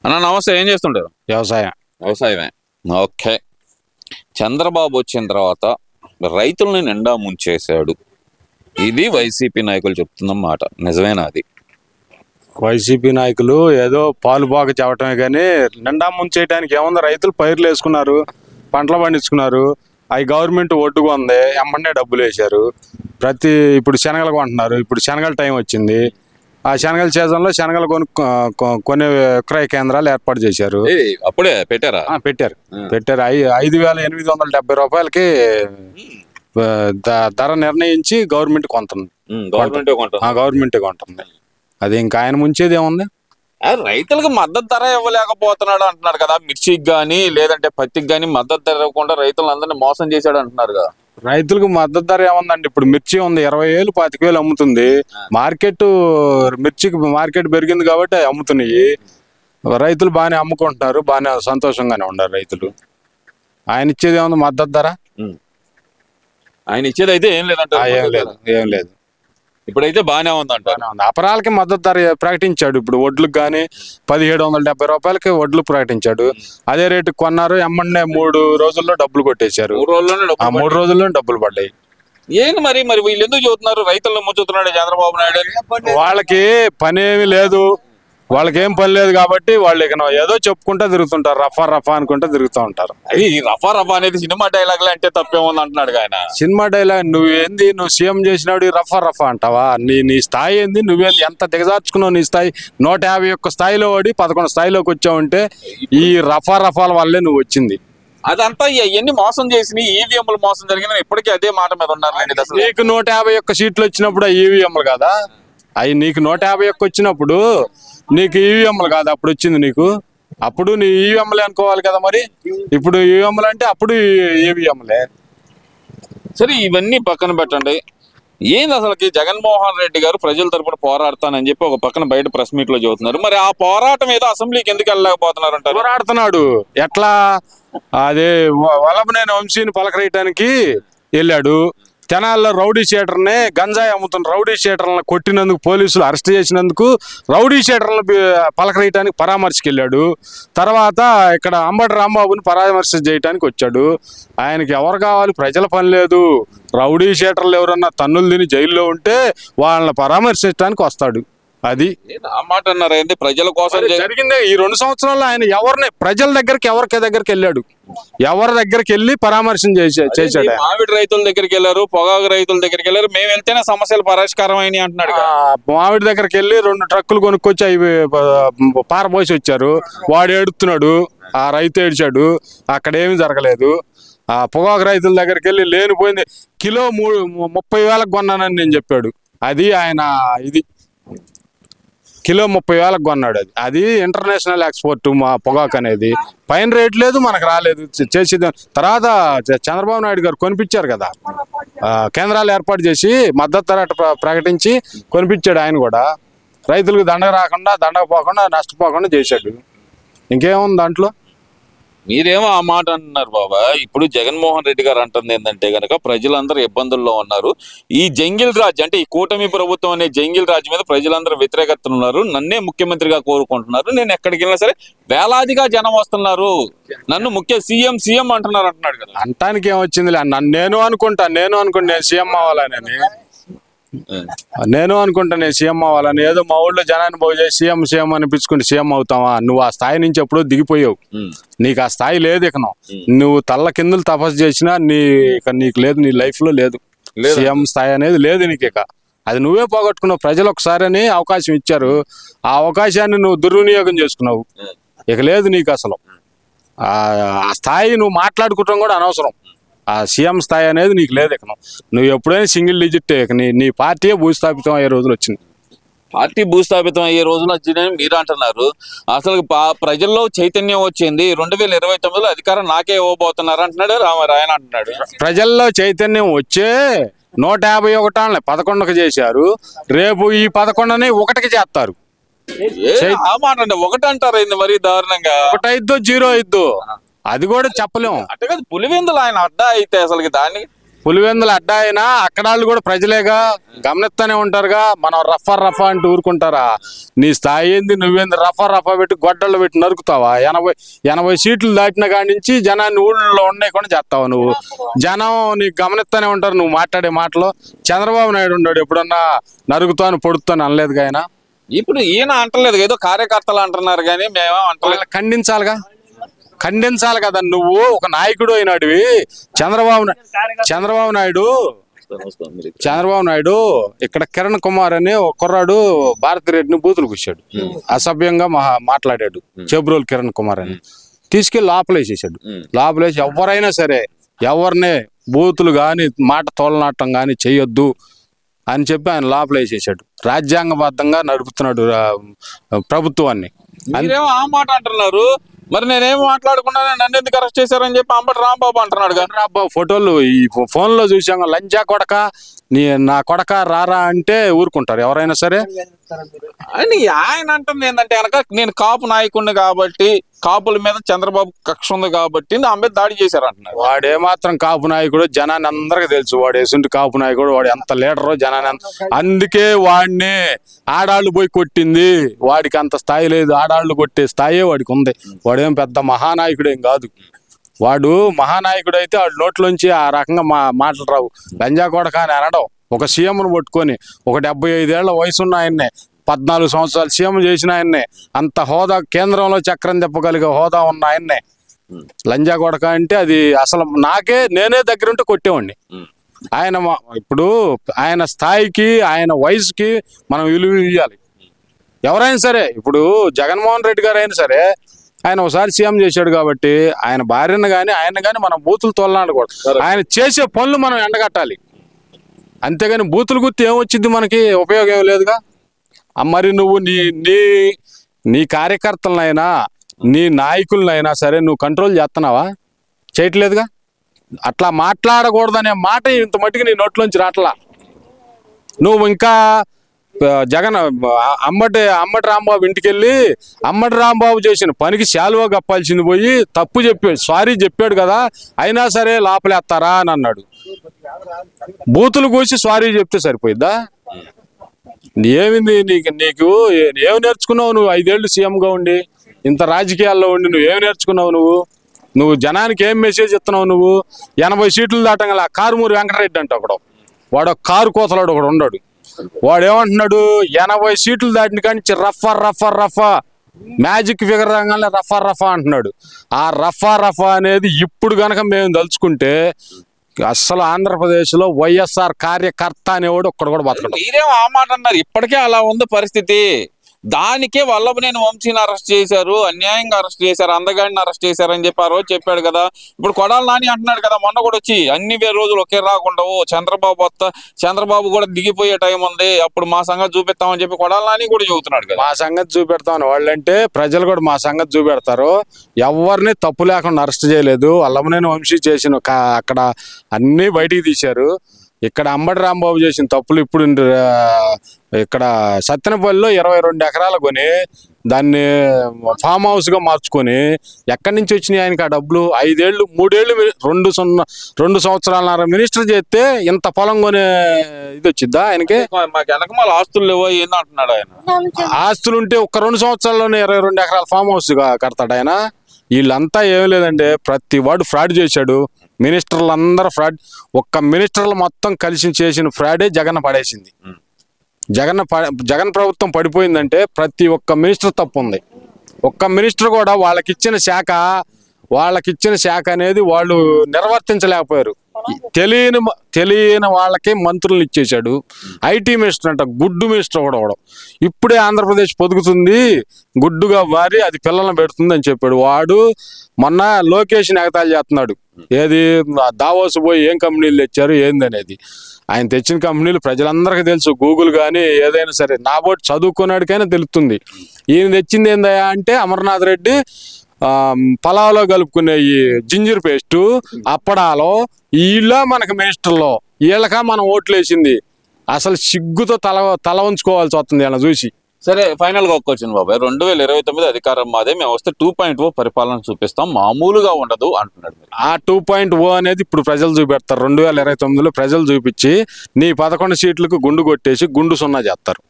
అన్న నమస్తే, ఏం చేస్తుంటారు? వ్యవసాయమే. ఓకే. చంద్రబాబు వచ్చిన తర్వాత రైతుల్ని నిండా ముంచేశాడు, ఇది వైసీపీ నాయకులు చెప్తున్న మాట, నిజమేనా? అది వైసీపీ నాయకులు ఏదో పాలు బాగా చెప్పటమే కానీ నిండా ముంచేయడానికి ఏముంది? రైతులు పైర్లు వేసుకున్నారు, పంటలు పండించుకున్నారు, అవి గవర్నమెంట్ ఒడ్డుగా ఉంది, ఎమ్మనే డబ్బులు వేశారు. ఇప్పుడు శనగలు కొంటున్నారు, ఇప్పుడు శనగల టైం వచ్చింది. ఆ శనగల సీజన్లో శనగలు కొన్ని విక్రయ కేంద్రాలు ఏర్పాటు చేశారు. అప్పుడే పెట్టారు. 5,870 రూపాయలకి ధర నిర్ణయించి గవర్నమెంట్ కొంటుంది. గవర్నమెంట్ కొంటుంది. అది ఇంకా ఆయన ముంచేది ఏముంది? రైతులకు మద్దతు ధర ఇవ్వలేకపోతున్నాడు అంటున్నారు కదా, మిర్చికి గానీ లేదంటే పత్తికి గానీ మద్దతు ధర ఇవ్వకుండా రైతులందరినీ మోసం చేశాడు అంటున్నారు కదా. రైతులకు మద్దతు ధర ఏముందండి? ఇప్పుడు మిర్చి ఉంది 20,000 25,000 అమ్ముతుంది. మిర్చికి మార్కెట్ పెరిగింది కాబట్టి అమ్ముతున్నాయి. రైతులు బాగానే అమ్ముకుంటున్నారు, బాగానే సంతోషంగానే ఉన్నారు రైతులు. ఆయన ఇచ్చేది ఏముంది మద్దతు ధర? ఆయన ఇచ్చేది అయితే ఏం లేదంట. ఏం లేదు. ఇప్పుడైతే బాగానే ఉందంట. అపరాలకి మద్దతు ధర ప్రకటించాడు. ఇప్పుడు వడ్లకు కానీ 1,770 రూపాయలకి వడ్లు ప్రకటించాడు. అదే రేటు కొన్నారు, ఎమ్మన్నే 3 రోజుల్లో డబ్బులు కొట్టేశారు. 3 రోజుల్లోనే డబ్బులు పడ్డాయి. ఏంటి మరి వీళ్ళు ఎందుకు చెబుతున్నారు రైతులను ముంచుతున్నాడు చంద్రబాబు నాయుడు? వాళ్ళకి పనేమి లేదు, వాళ్ళకేం పని లేదు కాబట్టి వాళ్ళు ఇక ఏదో చెప్పుకుంటా తిరుగుతుంటారు, రఫా అనుకుంటా తిరుగుతూ ఉంటారు. ఈ రఫా అనేది సినిమా డైలాగ్ అంటే తప్పేముంది అంటున్నాడు ఆయన. సినిమా డైలాగ్ నువ్వు సీఎం చేసినాడు రఫా అంటావా? నీ స్థాయి ఏంది? నువ్వేంది ఎంత దిగజార్చుకున్నావు? నీ స్థాయి 151 స్థాయిలో ఓడి 11 స్థాయిలోకి వచ్చావంటే ఈ రఫాల వల్లే నువ్వు వచ్చింది. అదంతా ఎన్ని మోసం చేసి ఈవీఎంలు మోసం జరిగిందని ఇప్పటికీ అదే మాట మీద ఉన్నారు. నీకు 151 సీట్లు వచ్చినప్పుడు ఈవీఎంలు కాదా? అవి నీకు 151 వచ్చినప్పుడు నీకు ఈవీఎంలు కాదు అప్పుడు వచ్చింది నీకు. అప్పుడు నీ ఈవీఎంలే అనుకోవాలి కదా మరి. ఇప్పుడు ఈవీఎంలు అంటే అప్పుడు ఈవీఎంలే. సరే, ఇవన్నీ పక్కన పెట్టండి. ఏంది అసలుకి జగన్మోహన్ రెడ్డి గారు ప్రజల తరపున పోరాడతానని చెప్పి ఒక పక్కన బయట ప్రెస్ మీట్ లో చెబుతున్నారు. మరి ఆ పోరాటం ఏదో అసెంబ్లీకి ఎందుకు వెళ్ళలేకపోతున్నారు అంటారు? పోరాడుతున్నాడు. ఎట్లా? అదే వల్లభనేని వంశీని పలకరేయటానికి వెళ్ళాడు. తెనాల్లో రౌడీ షీటర్ని, గంజాయి అమ్ముతున్న రౌడీ షీటర్లను కొట్టినందుకు పోలీసులు అరెస్ట్ చేసినందుకు రౌడీ షీటర్లను పలకరేయటానికి పరామర్శకి వెళ్ళాడు. తర్వాత ఇక్కడ అంబటి రాంబాబుని పరామర్శ చేయడానికి వచ్చాడు. ఆయనకి ఎవరు కావాలి? ప్రజల పని లేదు. రౌడీ షీటర్లు ఎవరన్నా తన్నులు తిని జైల్లో ఉంటే వాళ్ళని పరామర్శించడానికి వస్తాడు. అది ఆ మాట అన్నారు. ఏంటి ప్రజల కోసం జరిగిందే. ఈ 2 సంవత్సరాల్లో ఆయన ప్రజల దగ్గరికి ఎవరి దగ్గరికి వెళ్ళాడు? ఎవరి దగ్గరికి వెళ్ళి పరామర్శం చేశాడు? మామిడి రైతుల దగ్గరికి వెళ్ళారు, పొగాకు రైతుల దగ్గరికి వెళ్ళారు. మేము వెళ్తేనే సమస్యలు పరిష్కారం అయినాయి అంటున్నాడు. మామిడి దగ్గరికి వెళ్ళి 2 ట్రక్కులు కొనుక్కొచ్చి అవి పారబోసి వచ్చారు. వాడు ఏడుతున్నాడు, ఆ రైతు ఏడ్చాడు. అక్కడ ఏమి జరగలేదు. ఆ పొగాకు రైతుల దగ్గరికి వెళ్ళి లేనిపోయింది కిలో 30,000 కొన్నానని నేను చెప్పాడు. అది ఆయన ఇది కిలో 30,000 కొన్నాడు. అది ఇంటర్నేషనల్ ఎక్స్పోర్ట్ మా పొగాకు అనేది. పైన రేట్ లేదు, మనకు రాలేదు. చేసేది తర్వాత చంద్రబాబు నాయుడు గారు కొనిపించారు కదా, కేంద్రాలు ఏర్పాటు చేసి మద్దతు ధర ప్రకటించి కొనిపించాడు. ఆయన కూడా రైతులకు దండగ పోకుండా నష్టపోకుండా చేశాడు. ఇంకేముంది దాంట్లో? మీరేమో ఆ మాట అంటున్నారు బాబా. ఇప్పుడు జగన్మోహన్ రెడ్డి గారు అంటుంది ఏంటంటే గనక ప్రజలందరూ ఇబ్బందుల్లో ఉన్నారు. ఈ జంగిల్ రాజ్ అంటే ఈ కూటమి ప్రభుత్వం అనే జంగిల్ రాజ్ మీద ప్రజలందరూ వ్యతిరేకత ఉన్నారు. నన్నే ముఖ్యమంత్రిగా కోరుకుంటున్నారు. నేను ఎక్కడికి వెళ్ళినా సరే వేలాదిగా జనం వస్తున్నారు, నన్ను సీఎం అంటున్నారు అంటున్నాడు కదా. అంటానికి ఏమొచ్చింది? నేను అనుకుంటా నేను సీఎం అవ్వాలని. నేను సీఎం అవ్వాలని. ఏదో మా ఊళ్ళో జనాన్ని పోయి సీఎం అనిపించుకుని సీఎం అవుతావా? నువ్వు ఆ స్థాయి నుంచి ఎప్పుడో దిగిపోయావు. నీకు ఆ స్థాయి లేదు. ఇక నువ్వు తల్ల కిందలు తపస్సు చేసినా నీకు లేదు, నీ లైఫ్ లో లేదు. సీఎం స్థాయి అనేది లేదు నీకు. ఇక అది నువ్వే పోగొట్టుకున్నావు. ప్రజలు ఒకసారి అవకాశం ఇచ్చారు, ఆ అవకాశాన్ని నువ్వు దుర్వినియోగం చేసుకున్నావు. ఇక లేదు నీకు అసలు. ఆ స్థాయి నువ్వు మాట్లాడుకోవటం కూడా అనవసరం. ఆ సీఎం స్థాయి అనేది నీకు లేదు. ఇక నువ్వు ఎప్పుడైనా సింగిల్ డిజిట్. నీ పార్టీయే భూస్థాపితం అయ్యే రోజులు వచ్చింది. పార్టీ భూస్థాపితం అయ్యే రోజులు వచ్చిందని మీరు అంటున్నారు. అసలు ప్రజల్లో చైతన్యం వచ్చింది 2029లో అధికారం నాకే ఇవ్వబోతున్నారు అంటున్నాడు రామారాయణ అంటున్నాడు. ప్రజల్లో చైతన్యం వచ్చే 151 11కి చేశారు. రేపు ఈ 11ని 1కి చేస్తారు. ఆ మాట అంటే 1 అంటారు. అయింది మరీ దారుణంగా. 1 అయిద్దో 0 అయిద్దో అది కూడా చెప్పలేము. అంటే కదా పులివెందులు ఆయన అడ్డా అయితే అసలు దాన్ని పులివెందుల అడ్డా అయినా అక్కడ వాళ్ళు కూడా ప్రజలేగా, గమనిస్తూనే ఉంటారుగా. మనం రఫా అంటూ ఊరుకుంటారా? నీ స్థాయి ఏంది? నువ్వేంది రఫా పెట్టి గొడ్డళ్ళు పెట్టి నరుకుతావా? 80 సీట్లు దాటిన కాడి నుంచి జనాన్ని ఊళ్ళో ఉండకుండా చేస్తావా నువ్వు? జనం నీకు గమనిస్తూనే ఉంటారు నువ్వు మాట్లాడే మాటలు. చంద్రబాబు నాయుడు ఉన్నాడు ఎప్పుడన్నా నరుకుతాను పొడుతాను అనలేదుగా ఆయన. ఇప్పుడు ఈయన అంటలేదు, ఏదో కార్యకర్తలు అంటున్నారు కానీ మేమేం అంటలేదు. వాళ్ళని ఖండించాలి కదా. నువ్వు ఒక నాయకుడు అయినాడివి. చంద్రబాబు నాయుడు ఇక్కడ కిరణ్ కుమార్ అని ఒక కుర్రాడు భారతిరెడ్డిని బూతులు కూర్చాడు, అసభ్యంగా మాట్లాడాడు. చెబ్రోల్ కిరణ్ కుమార్ అని తీసుకెళ్లి లోపలేసేసాడు. లోపలేసి ఎవరైనా సరే ఎవరినే బూతులు గాని మాట తోలనాటం గాని చెయ్యొద్దు అని చెప్పి ఆయన లోపలేసేసాడు. రాజ్యాంగబద్ధంగా నడుపుతున్నాడు ప్రభుత్వాన్ని. మీరేమో ఆ మాట అంటున్నారు, మరి నేనేం మాట్లాడకుండా నన్ను ఎందుకు అరెస్ట్ చేశారని చెప్పి అంబటి రాంబాబు అంటున్నాడు. రాంబాబు ఫోటోలు ఈ ఫోన్ లో చూసాం. లంజా కొడక, నా కొడక రారా అంటే ఊరుకుంటారు ఎవరైనా సరే అని ఆయన అంటుంది. ఏంటంటే కనుక నేను కాపు నాయకుడిని కాబట్టి, కాపుల మీద చంద్రబాబు కక్ష ఉంది కాబట్టి నా మీద దాడి చేశారు అంటున్నారు. వాడు ఏమాత్రం కాపు నాయకుడు జనాన్ని అందరికి తెలుసు. వాడు ఎసుంటి కాపు నాయకుడు, వాడు ఎంత లీడరో జనాన్ని. అందుకే వాడిని ఆడాళ్ళు పోయి కొట్టింది. వాడికి అంత స్థాయి లేదు, ఆడాళ్ళు కొట్టే స్థాయి వాడికి ఉంది. వాడేం పెద్ద మహానాయకుడేం కాదు. వాడు మహానాయకుడు అయితే వాడి నోట్లోంచి ఆ రకంగా మాటలు రావు. లంజా కొడక అని అనడం. ఒక సీఎంను పట్టుకొని, ఒక 75 ఏళ్ల వయసున్న ఆయన్నే, 14 సంవత్సరాలు సీఎం చేసిన ఆయన్నే, అంత హోదా, కేంద్రంలో చక్రం తిప్పగలిగే హోదా ఉన్న ఆయన్నే లంజా కొడక అంటే అది అసలు నేనే దగ్గరుంటే కొట్టేవాడిని. ఇప్పుడు ఆయన స్థాయికి, ఆయన వయసుకి మనం విలువ ఇవ్వాలి ఎవరైనా సరే. ఇప్పుడు జగన్మోహన్ రెడ్డి గారు అయినా సరే ఆయన ఒకసారి సీఎం చేశాడు కాబట్టి ఆయన భార్యను కానీ ఆయన కానీ మనం బూతులు తోలనాడకూడదు. ఆయన చేసే పనులు మనం ఎండగట్టాలి, అంతేగాని బూతులు గుర్తు ఏమొచ్చింది మనకి? ఉపయోగం ఏం లేదుగా. మరి నువ్వు నీ కార్యకర్తలనైనా నీ నాయకులనైనా సరే నువ్వు కంట్రోల్ చేస్తున్నావా? చేయట్లేదుగా. అట్లా మాట్లాడకూడదనే మాట ఇంత మట్టికి నీ నోట్లోంచి రాట్లా. నువ్వు ఇంకా అమ్మటి రాంబాబు ఇంటికి వెళ్ళి అమ్మటి రాంబాబు చేసిన పనికి శాలువా కప్పాల్సింది పోయి తప్పు చెప్పాడు, సారీ చెప్పాడు కదా, అయినా సరే లోపలేస్తారా అని అన్నాడు. బూతులు కూసి సారీ చెప్తే సరిపోయిద్దా? ఏమింది నీకు ఏమి నేర్చుకున్నావు నువ్వు? 5 ఏళ్ళు సీఎంగా ఉండి, ఇంత రాజకీయాల్లో ఉండి నువ్వేమి నేర్చుకున్నావు? నువ్వు జనానికి ఏం మెసేజ్ ఇస్తున్నావు? నువ్వు 80 సీట్లు దాటంగా కారుమూరి వెంకటరెడ్డి అంటే ఒకడు, వాడు కారు కోతలాడు ఒకడు ఉన్నాడు. వాడు ఏమంటున్నాడు? 80 సీట్లు దాటిన కానీ రఫా మ్యాజిక్ ఫిగర్ రంగానే రఫా అంటున్నాడు. ఆ రఫా అనేది ఇప్పుడు గనక మేము తలుచుకుంటే అస్సలు ఆంధ్రప్రదేశ్ లో వైఎస్ఆర్ కార్యకర్త అనేవాడు ఒక్కడు కూడా బతకడు. మీరేమో ఆ మాట అన్నారు, ఇప్పటికే అలా ఉంది పరిస్థితి. దానికే వల్లభనేని వంశీని అరెస్ట్ చేశారు, అన్యాయంగా అరెస్ట్ చేశారు, అందగాడిని అరెస్ట్ చేశారు అని చెప్పి ఆ రోజు చెప్పాడు కదా. ఇప్పుడు కొడాలి నాని అంటున్నాడు కదా, మొన్న కూడా వచ్చి అన్ని రోజులు ఒకే రాకుండావు, చంద్రబాబు కూడా దిగిపోయే టైం ఉంది, అప్పుడు మా సంగతి చూపిస్తామని చెప్పి కొడాలి నాని కూడా చెబుతున్నాడు కదా. మా సంగతి చూపెడతామని వాళ్ళంటే ప్రజలు కూడా మా సంగతి చూపెడతారు. ఎవరిని తప్పు లేకుండా అరెస్ట్ చేయలేదు. వల్లభనేని వంశీ చేసిన అక్కడ అన్ని బయటికి తీశారు. ఇక్కడ అంబటి రాంబాబు చేసిన తప్పులు ఇప్పుడు ఇక్కడ సత్తెనపల్లిలో 22 ఎకరాలు కొని దాన్ని ఫామ్ హౌస్ గా మార్చుకొని ఎక్కడి నుంచి వచ్చినాయి ఆయనకి ఆ డబ్బులు? 5 ఏళ్ళు 3 ఏళ్ళు 2 సంవత్సరాలన్నర మినిస్టర్ చేస్తే ఇంత పొలం కొనే ఇది వచ్చిద్దా ఆయనకి? మాకు వెనకమాల ఆస్తులు లేవో ఏందో అంటున్నాడు ఆయన. ఆస్తులు ఉంటే ఒక్క 2 సంవత్సరాల్లోనే 22 ఎకరాల ఫామ్ హౌస్ కడతాడు ఆయన. వీళ్ళంతా ఏం లేదంటే ప్రతి వాడు ఫ్రాడ్ చేశాడు. మినిస్టర్లు అందరూ ఫ్రాడ్. ఒక్క మినిస్టర్లు మొత్తం కలిసి చేసిన ఫ్రాడే జగన్ పడేసింది. జగన్ ప్రభుత్వం పడిపోయిందంటే ప్రతి ఒక్క మినిస్టర్ తప్పు ఉంది. ఒక్క మినిస్టర్ కూడా వాళ్ళకిచ్చిన శాఖ అనేది వాళ్ళు నిర్వర్తించలేకపోయారు. తెలియని వాళ్ళకి మంత్రులను ఇచ్చేశాడు. ఐటీ మినిస్టర్ అంట, గుడ్డు మినిస్టర్ కూడా ఇప్పుడే ఆంధ్రప్రదేశ్ పొదుగుతుంది, గుడ్డుగా మారి అది పిల్లలను పెడుతుంది అని చెప్పాడు. వాడు మొన్న లోకేష్ ఎగతాళి చేస్తున్నాడు. ఏది దావోస్ పోయి ఏం కంపెనీలు తెచ్చారు ఏందనేది. ఆయన తెచ్చిన కంపెనీలు ప్రజలందరికీ తెలుసు. గూగుల్ కానీ ఏదైనా సరే నా బోటి చదువుకున్నాడికైనా తెలుస్తుంది. ఈయన తెచ్చింది ఏందయ్యా అంటే అమర్నాథ్ రెడ్డి పలావులో కలుపుకునే ఈ జింజర్ పేస్టు, అప్పడాలో, వీళ్ళ మనకి మినిస్టర్లో వీళ్ళకా మనం ఓట్లు వేసింది. అసలు సిగ్గుతో తల ఉంచుకోవాల్సి వస్తుంది వీళ్ళని చూసి. సరే ఫైనల్ గా ఒక క్వశ్చన్ బాబాయ్, 2029 అధికారం మాదే, మేము వస్తే 2.0 పరిపాలన చూపిస్తాం, మామూలుగా ఉండదు అంటున్నాడు మీరు. ఆ 2.0 అనేది ఇప్పుడు ప్రజలు చూపెడతారు. 2029లో ప్రజలు చూపించి నీ 11 సీట్లకు గుండు కొట్టేసి గుండు సున్నా చేస్తారు.